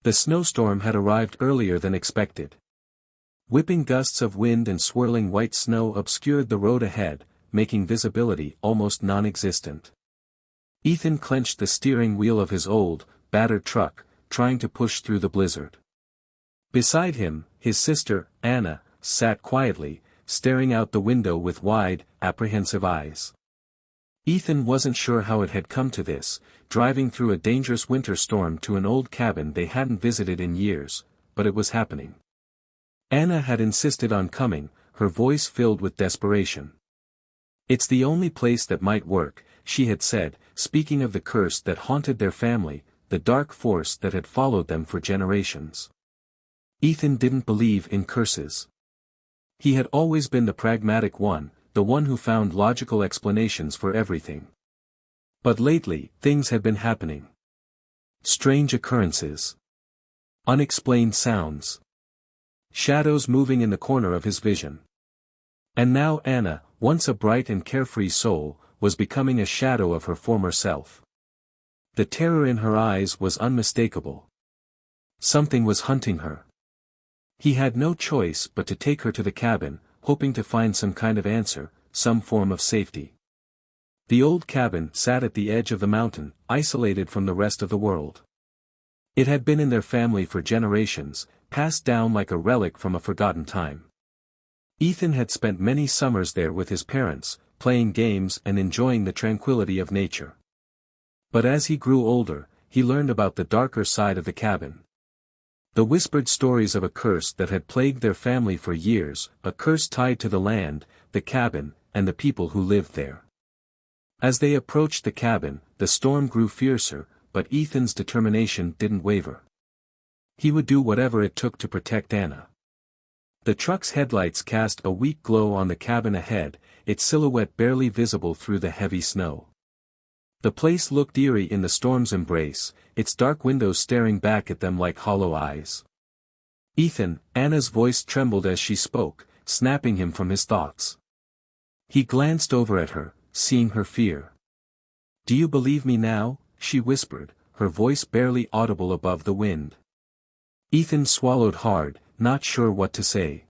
The snowstorm had arrived earlier than expected. Whipping gusts of wind and swirling white snow obscured the road ahead, making visibility almost non-existent. Ethan clenched the steering wheel of his old, battered truck, trying to push through the blizzard. Beside him, his sister, Anna, sat quietly, staring out the window with wide, apprehensive eyes. Ethan wasn't sure how it had come to this, driving through a dangerous winter storm to an old cabin they hadn't visited in years, but it was happening. Anna had insisted on coming, her voice filled with desperation. "It's the only place that might work," she had said, speaking of the curse that haunted their family, the dark force that had followed them for generations. Ethan didn't believe in curses. He had always been the pragmatic one, the one who found logical explanations for everything. But lately, things had been happening. Strange occurrences. Unexplained sounds. Shadows moving in the corner of his vision. And now Anna, once a bright and carefree soul, was becoming a shadow of her former self. The terror in her eyes was unmistakable. Something was hunting her. He had no choice but to take her to the cabin, hoping to find some kind of answer, some form of safety. The old cabin sat at the edge of the mountain, isolated from the rest of the world. It had been in their family for generations, passed down like a relic from a forgotten time. Ethan had spent many summers there with his parents, playing games and enjoying the tranquility of nature. But as he grew older, he learned about the darker side of the cabin. The whispered stories of a curse that had plagued their family for years, a curse tied to the land, the cabin, and the people who lived there. As they approached the cabin, the storm grew fiercer, but Ethan's determination didn't waver. He would do whatever it took to protect Anna. The truck's headlights cast a weak glow on the cabin ahead, its silhouette barely visible through the heavy snow. The place looked eerie in the storm's embrace, its dark windows staring back at them like hollow eyes. "Ethan," Anna's voice trembled as she spoke, snapping him from his thoughts. He glanced over at her, seeing her fear. "Do you believe me now?" she whispered, her voice barely audible above the wind. Ethan swallowed hard, not sure what to say.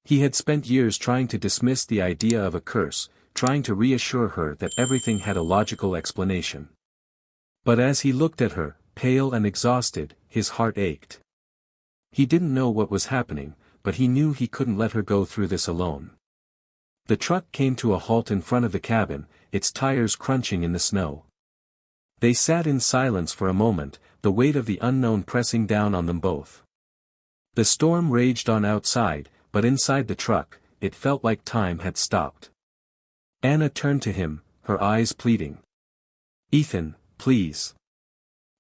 He had spent years trying to dismiss the idea of a curse, trying to reassure her that everything had a logical explanation. But as he looked at her, pale and exhausted, his heart ached. He didn't know what was happening, but he knew he couldn't let her go through this alone. The truck came to a halt in front of the cabin, its tires crunching in the snow. They sat in silence for a moment, the weight of the unknown pressing down on them both. The storm raged on outside, but inside the truck, it felt like time had stopped. Anna turned to him, her eyes pleading. "Ethan, please.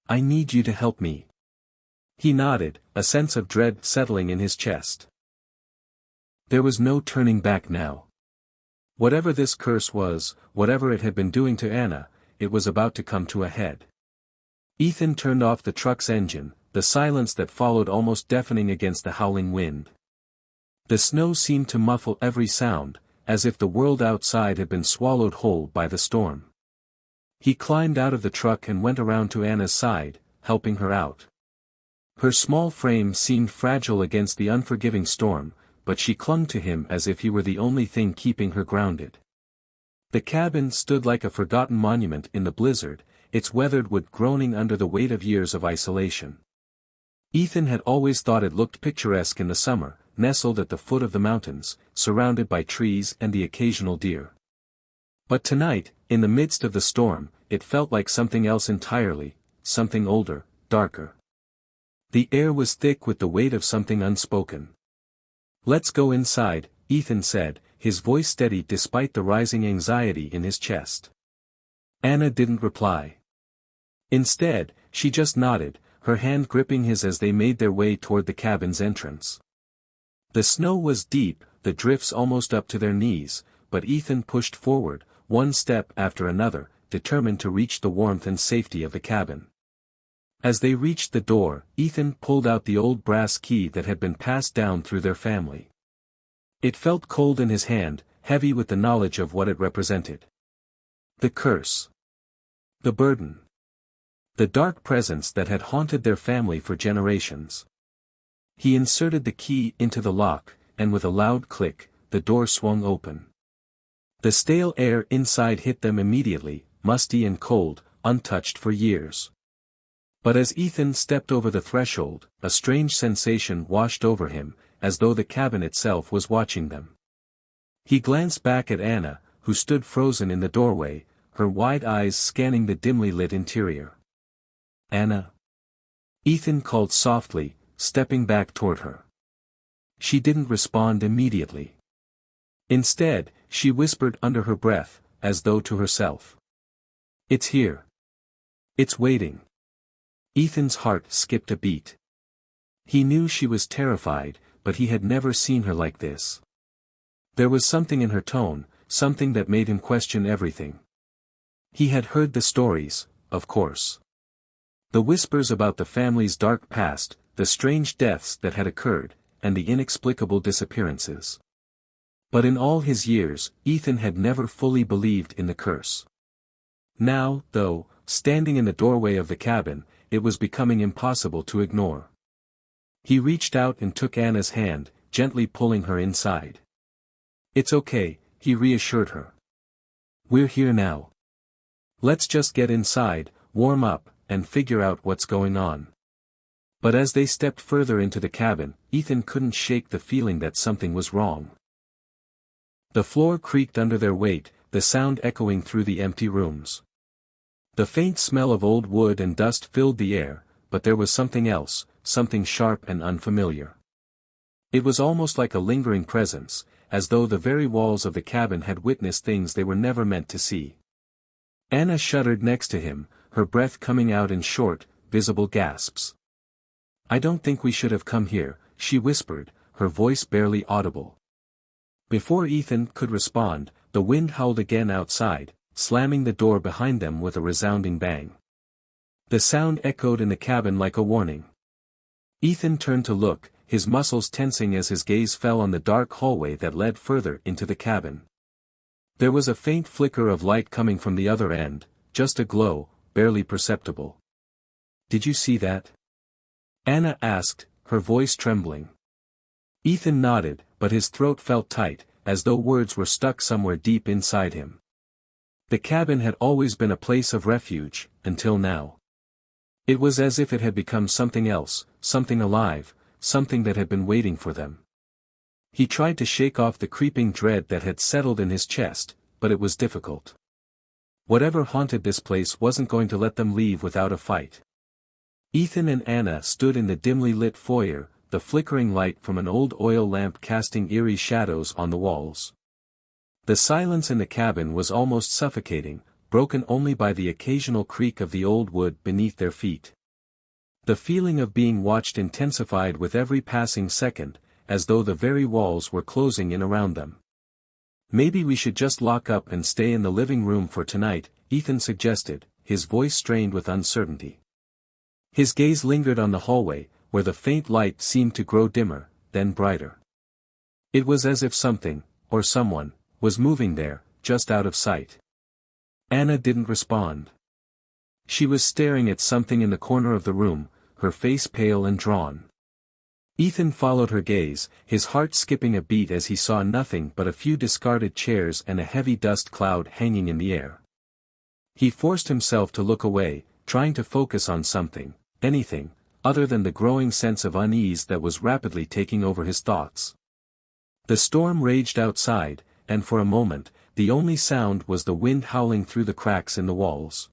I need you to help me." He nodded, a sense of dread settling in his chest. There was no turning back now. Whatever this curse was, whatever it had been doing to Anna, it was about to come to a head. Ethan turned off the truck's engine, the silence that followed almost deafening against the howling wind. The snow seemed to muffle every sound, as if the world outside had been swallowed whole by the storm. He climbed out of the truck and went around to Anna's side, helping her out. Her small frame seemed fragile against the unforgiving storm, but she clung to him as if he were the only thing keeping her grounded. The cabin stood like a forgotten monument in the blizzard, its weathered wood groaning under the weight of years of isolation. Ethan had always thought it looked picturesque in the summer, nestled at the foot of the mountains, surrounded by trees and the occasional deer. But tonight, in the midst of the storm, it felt like something else entirely, something older, darker. The air was thick with the weight of something unspoken. "Let's go inside," Ethan said, his voice steady despite the rising anxiety in his chest. Anna didn't reply. Instead, she just nodded, her hand gripping his as they made their way toward the cabin's entrance. The snow was deep, the drifts almost up to their knees, but Ethan pushed forward, one step after another, determined to reach the warmth and safety of the cabin. As they reached the door, Ethan pulled out the old brass key that had been passed down through their family. It felt cold in his hand, heavy with the knowledge of what it represented. The curse. The burden. The dark presence that had haunted their family for generations. He inserted the key into the lock, and with a loud click, the door swung open. The stale air inside hit them immediately, musty and cold, untouched for years. But as Ethan stepped over the threshold, a strange sensation washed over him, as though the cabin itself was watching them. He glanced back at Anna, who stood frozen in the doorway, her wide eyes scanning the dimly lit interior. "Anna?" Ethan called softly, stepping back toward her. She didn't respond immediately. Instead, she whispered under her breath, as though to herself. "It's here. It's waiting." Ethan's heart skipped a beat. He knew she was terrified, but he had never seen her like this. There was something in her tone, something that made him question everything. He had heard the stories, of course. The whispers about the family's dark past, the strange deaths that had occurred, and the inexplicable disappearances. But in all his years, Ethan had never fully believed in the curse. Now, though, standing in the doorway of the cabin, it was becoming impossible to ignore. He reached out and took Anna's hand, gently pulling her inside. "It's okay," he reassured her. "We're here now. Let's just get inside, warm up, and figure out what's going on." But as they stepped further into the cabin, Ethan couldn't shake the feeling that something was wrong. The floor creaked under their weight, the sound echoing through the empty rooms. The faint smell of old wood and dust filled the air, but there was something else, something sharp and unfamiliar. It was almost like a lingering presence, as though the very walls of the cabin had witnessed things they were never meant to see. Anna shuddered next to him, her breath coming out in short, visible gasps. "I don't think we should have come here," she whispered, her voice barely audible. Before Ethan could respond, the wind howled again outside, slamming the door behind them with a resounding bang. The sound echoed in the cabin like a warning. Ethan turned to look, his muscles tensing as his gaze fell on the dark hallway that led further into the cabin. There was a faint flicker of light coming from the other end, just a glow, barely perceptible. "Did you see that?" Anna asked, her voice trembling. Ethan nodded, but his throat felt tight, as though words were stuck somewhere deep inside him. The cabin had always been a place of refuge, until now. It was as if it had become something else, something alive, something that had been waiting for them. He tried to shake off the creeping dread that had settled in his chest, but it was difficult. Whatever haunted this place wasn't going to let them leave without a fight. Ethan and Anna stood in the dimly lit foyer, the flickering light from an old oil lamp casting eerie shadows on the walls. The silence in the cabin was almost suffocating, broken only by the occasional creak of the old wood beneath their feet. The feeling of being watched intensified with every passing second, as though the very walls were closing in around them. "Maybe we should just lock up and stay in the living room for tonight," Ethan suggested, his voice strained with uncertainty. His gaze lingered on the hallway, where the faint light seemed to grow dimmer, then brighter. It was as if something, or someone, was moving there, just out of sight. Anna didn't respond. She was staring at something in the corner of the room, her face pale and drawn. Ethan followed her gaze, his heart skipping a beat as he saw nothing but a few discarded chairs and a heavy dust cloud hanging in the air. He forced himself to look away, trying to focus on something, anything, other than the growing sense of unease that was rapidly taking over his thoughts. The storm raged outside, and for a moment, the only sound was the wind howling through the cracks in the walls.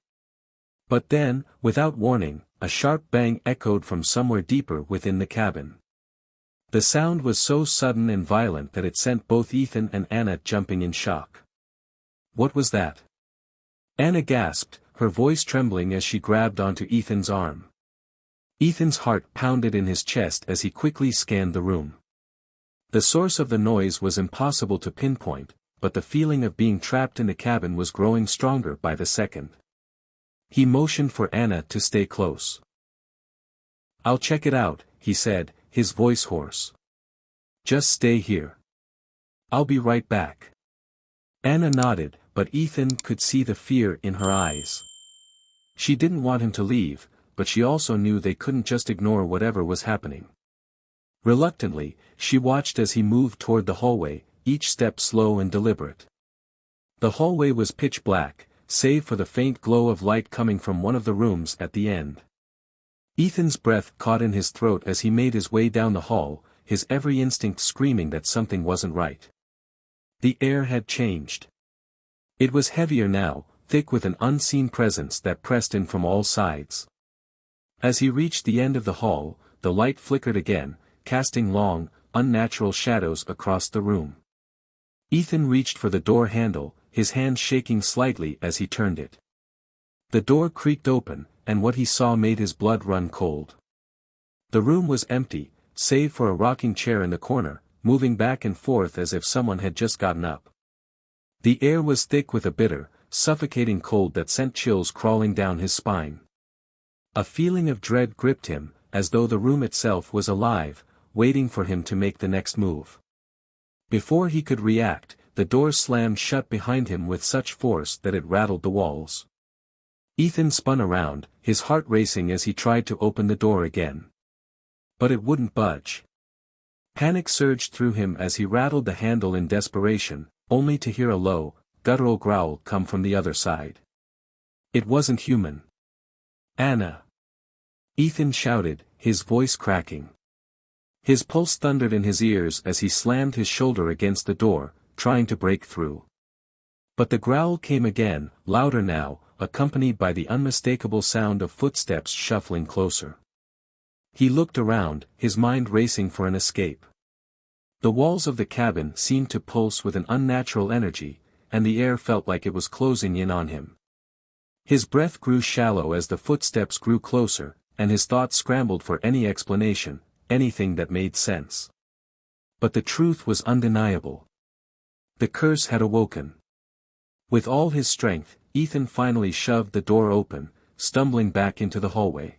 But then, without warning, a sharp bang echoed from somewhere deeper within the cabin. The sound was so sudden and violent that it sent both Ethan and Anna jumping in shock. "What was that?" Anna gasped, her voice trembling as she grabbed onto Ethan's arm. Ethan's heart pounded in his chest as he quickly scanned the room. The source of the noise was impossible to pinpoint, but the feeling of being trapped in the cabin was growing stronger by the second. He motioned for Anna to stay close. "I'll check it out," he said, his voice hoarse. "Just stay here. I'll be right back." Anna nodded, but Ethan could see the fear in her eyes. She didn't want him to leave, but she also knew they couldn't just ignore whatever was happening. Reluctantly, she watched as he moved toward the hallway, each step slow and deliberate. The hallway was pitch black, save for the faint glow of light coming from one of the rooms at the end. Ethan's breath caught in his throat as he made his way down the hall, his every instinct screaming that something wasn't right. The air had changed. It was heavier now, thick with an unseen presence that pressed in from all sides. As he reached the end of the hall, the light flickered again, casting long, unnatural shadows across the room. Ethan reached for the door handle, his hand shaking slightly as he turned it. The door creaked open, and what he saw made his blood run cold. The room was empty, save for a rocking chair in the corner, moving back and forth as if someone had just gotten up. The air was thick with a bitter, suffocating cold that sent chills crawling down his spine. A feeling of dread gripped him, as though the room itself was alive, waiting for him to make the next move. Before he could react, the door slammed shut behind him with such force that it rattled the walls. Ethan spun around, his heart racing as he tried to open the door again. But it wouldn't budge. Panic surged through him as he rattled the handle in desperation, only to hear a low, guttural growl come from the other side. It wasn't human. "Anna!" Ethan shouted, his voice cracking. His pulse thundered in his ears as he slammed his shoulder against the door, trying to break through. But the growl came again, louder now, accompanied by the unmistakable sound of footsteps shuffling closer. He looked around, his mind racing for an escape. The walls of the cabin seemed to pulse with an unnatural energy, and the air felt like it was closing in on him. His breath grew shallow as the footsteps grew closer, and his thoughts scrambled for any explanation, anything that made sense. But the truth was undeniable. The curse had awoken. With all his strength, Ethan finally shoved the door open, stumbling back into the hallway.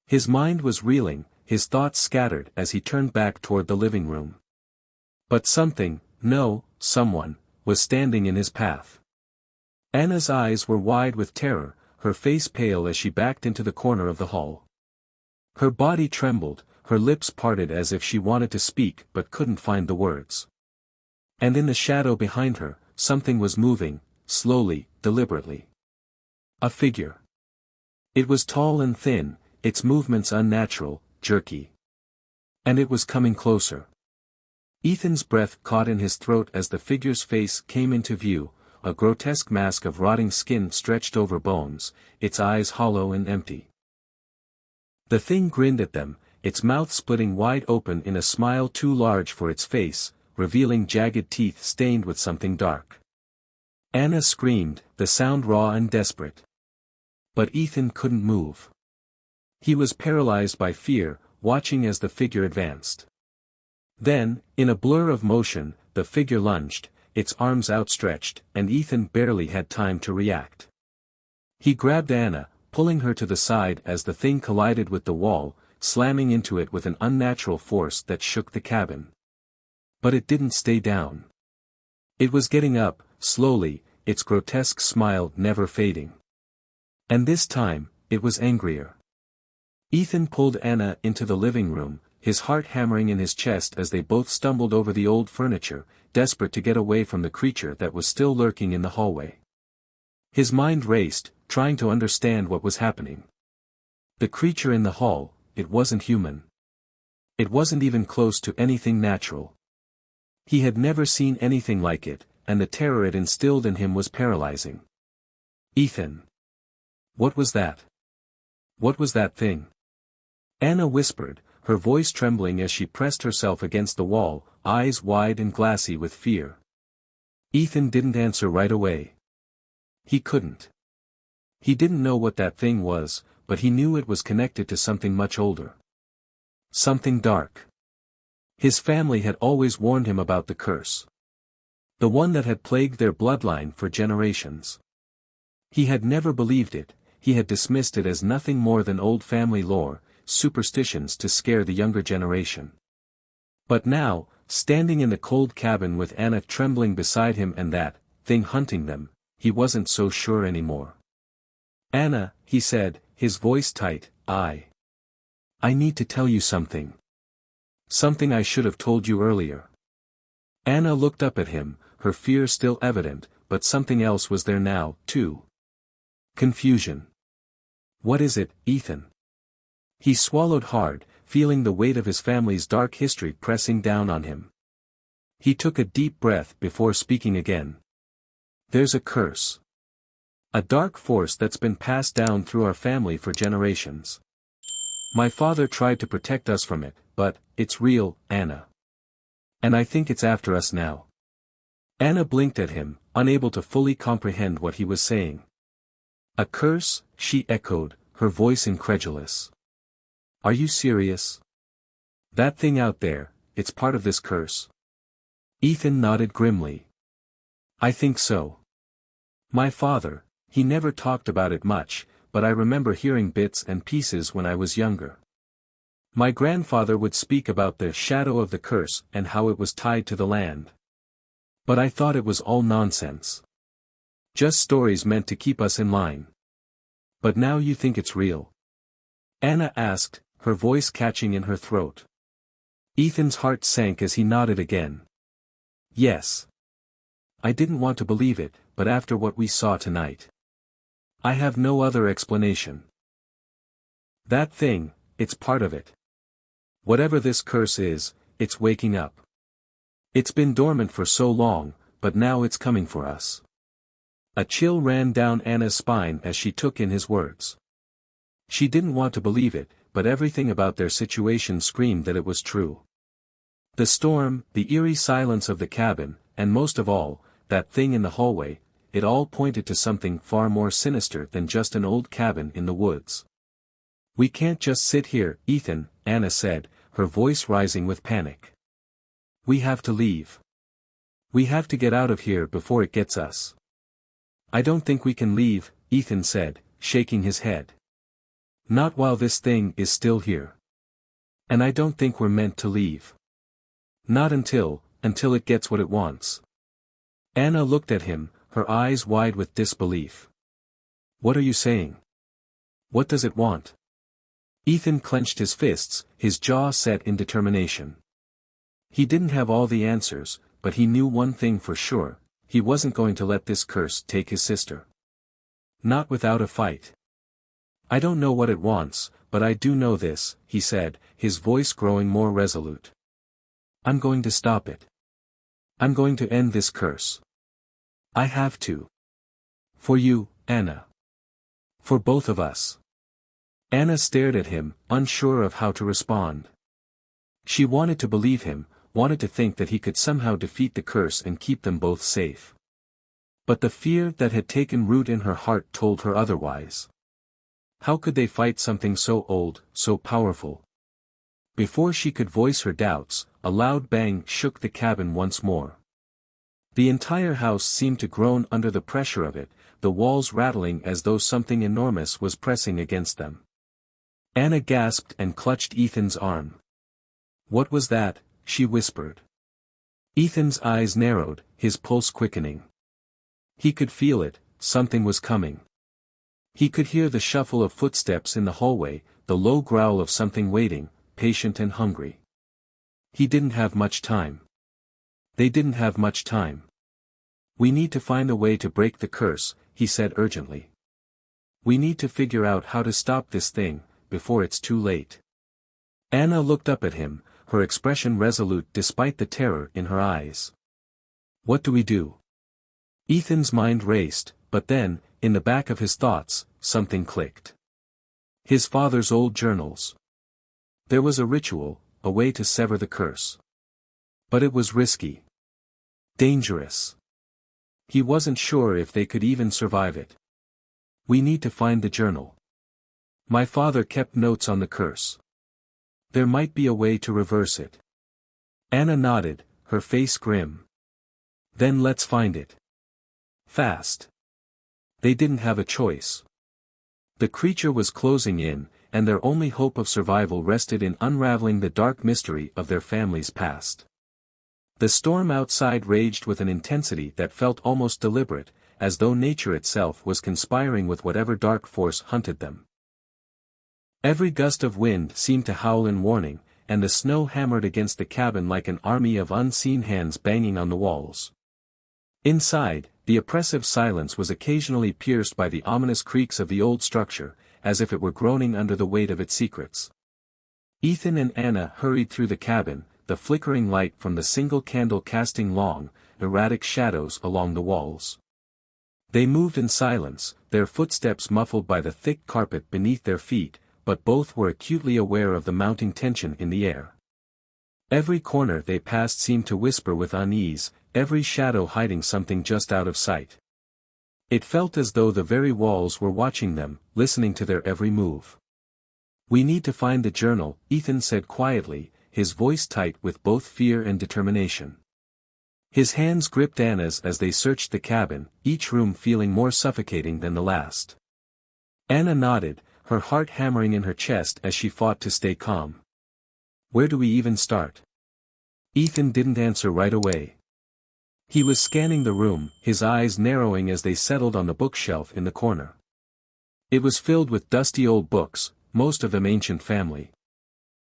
His mind was reeling, his thoughts scattered as he turned back toward the living room. But someone, was standing in his path. Anna's eyes were wide with terror, her face pale as she backed into the corner of the hall. Her body trembled, her lips parted as if she wanted to speak but couldn't find the words. And in the shadow behind her, something was moving, slowly, deliberately. A figure. It was tall and thin, its movements unnatural, jerky. And it was coming closer. Ethan's breath caught in his throat as the figure's face came into view, a grotesque mask of rotting skin stretched over bones, its eyes hollow and empty. The thing grinned at them, its mouth splitting wide open in a smile too large for its face, revealing jagged teeth stained with something dark. Anna screamed, the sound raw and desperate. But Ethan couldn't move. He was paralyzed by fear, watching as the figure advanced. Then, in a blur of motion, the figure lunged, its arms outstretched, and Ethan barely had time to react. He grabbed Anna, pulling her to the side as the thing collided with the wall, slamming into it with an unnatural force that shook the cabin. But it didn't stay down. It was getting up, slowly, its grotesque smile never fading. And this time, it was angrier. Ethan pulled Anna into the living room, his heart hammering in his chest as they both stumbled over the old furniture, desperate to get away from the creature that was still lurking in the hallway. His mind raced, trying to understand what was happening. The creature in the hall, it wasn't human. It wasn't even close to anything natural. He had never seen anything like it, and the terror it instilled in him was paralyzing. Ethan. What was that? What was that thing? Anna whispered, her voice trembling as she pressed herself against the wall, eyes wide and glassy with fear. Ethan didn't answer right away. He couldn't. He didn't know what that thing was, but he knew it was connected to something much older. Something dark. His family had always warned him about the curse. The one that had plagued their bloodline for generations. He had never believed it, he had dismissed it as nothing more than old family lore, superstitions to scare the younger generation. But now, standing in the cold cabin with Anna trembling beside him and that thing hunting them, he wasn't so sure anymore. Anna, he said, his voice tight, I need to tell you something. Something I should have told you earlier. Anna looked up at him, her fear still evident, but something else was there now, too. Confusion. What is it, Ethan? He swallowed hard, feeling the weight of his family's dark history pressing down on him. He took a deep breath before speaking again. There's a curse. A dark force that's been passed down through our family for generations. My father tried to protect us from it, but it's real, Anna. And I think it's after us now. Anna blinked at him, unable to fully comprehend what he was saying. A curse, she echoed, her voice incredulous. Are you serious? That thing out there, it's part of this curse. Ethan nodded grimly. I think so. My father, he never talked about it much, but I remember hearing bits and pieces when I was younger. My grandfather would speak about the shadow of the curse and how it was tied to the land. But I thought it was all nonsense. Just stories meant to keep us in line. But now you think it's real? Anna asked, her voice catching in her throat. Ethan's heart sank as he nodded again. Yes. I didn't want to believe it, but after what we saw tonight. I have no other explanation. That thing, it's part of it. Whatever this curse is, it's waking up. It's been dormant for so long, but now it's coming for us. A chill ran down Anna's spine as she took in his words. She didn't want to believe it, but everything about their situation screamed that it was true. The storm, the eerie silence of the cabin, and most of all, that thing in the hallway, it all pointed to something far more sinister than just an old cabin in the woods. We can't just sit here, Ethan, Anna said, her voice rising with panic. We have to leave. We have to get out of here before it gets us. I don't think we can leave, Ethan said, shaking his head. Not while this thing is still here. And I don't think we're meant to leave. Not until it gets what it wants. Anna looked at him, her eyes wide with disbelief. What are you saying? What does it want? Ethan clenched his fists, his jaw set in determination. He didn't have all the answers, but he knew one thing for sure, he wasn't going to let this curse take his sister. Not without a fight. I don't know what it wants, but I do know this, he said, his voice growing more resolute. I'm going to stop it. I'm going to end this curse. I have to. For you, Anna. For both of us. Anna stared at him, unsure of how to respond. She wanted to believe him, wanted to think that he could somehow defeat the curse and keep them both safe. But the fear that had taken root in her heart told her otherwise. How could they fight something so old, so powerful? Before she could voice her doubts, a loud bang shook the cabin once more. The entire house seemed to groan under the pressure of it, the walls rattling as though something enormous was pressing against them. Anna gasped and clutched Ethan's arm. What was that? She whispered. Ethan's eyes narrowed, his pulse quickening. He could feel it, something was coming. He could hear the shuffle of footsteps in the hallway, the low growl of something waiting, patient and hungry. He didn't have much time. They didn't have much time. We need to find a way to break the curse, he said urgently. We need to figure out how to stop this thing, before it's too late. Anna looked up at him, her expression resolute despite the terror in her eyes. What do we do? Ethan's mind raced, but then, in the back of his thoughts, something clicked. His father's old journals. There was a ritual, a way to sever the curse. But it was risky. Dangerous. He wasn't sure if they could even survive it. We need to find the journal. My father kept notes on the curse. There might be a way to reverse it. Anna nodded, her face grim. Then let's find it. Fast. They didn't have a choice. The creature was closing in, and their only hope of survival rested in unraveling the dark mystery of their family's past. The storm outside raged with an intensity that felt almost deliberate, as though nature itself was conspiring with whatever dark force hunted them. Every gust of wind seemed to howl in warning, and the snow hammered against the cabin like an army of unseen hands banging on the walls. Inside, the oppressive silence was occasionally pierced by the ominous creaks of the old structure, as if it were groaning under the weight of its secrets. Ethan and Anna hurried through the cabin, the flickering light from the single candle casting long, erratic shadows along the walls. They moved in silence, their footsteps muffled by the thick carpet beneath their feet, but both were acutely aware of the mounting tension in the air. Every corner they passed seemed to whisper with unease, every shadow hiding something just out of sight. It felt as though the very walls were watching them, listening to their every move. "We need to find the journal," Ethan said quietly, his voice tight with both fear and determination. His hands gripped Anna's as they searched the cabin, each room feeling more suffocating than the last. Anna nodded, her heart hammering in her chest as she fought to stay calm. "Where do we even start?" Ethan didn't answer right away. He was scanning the room, his eyes narrowing as they settled on the bookshelf in the corner. It was filled with dusty old books, most of them ancient family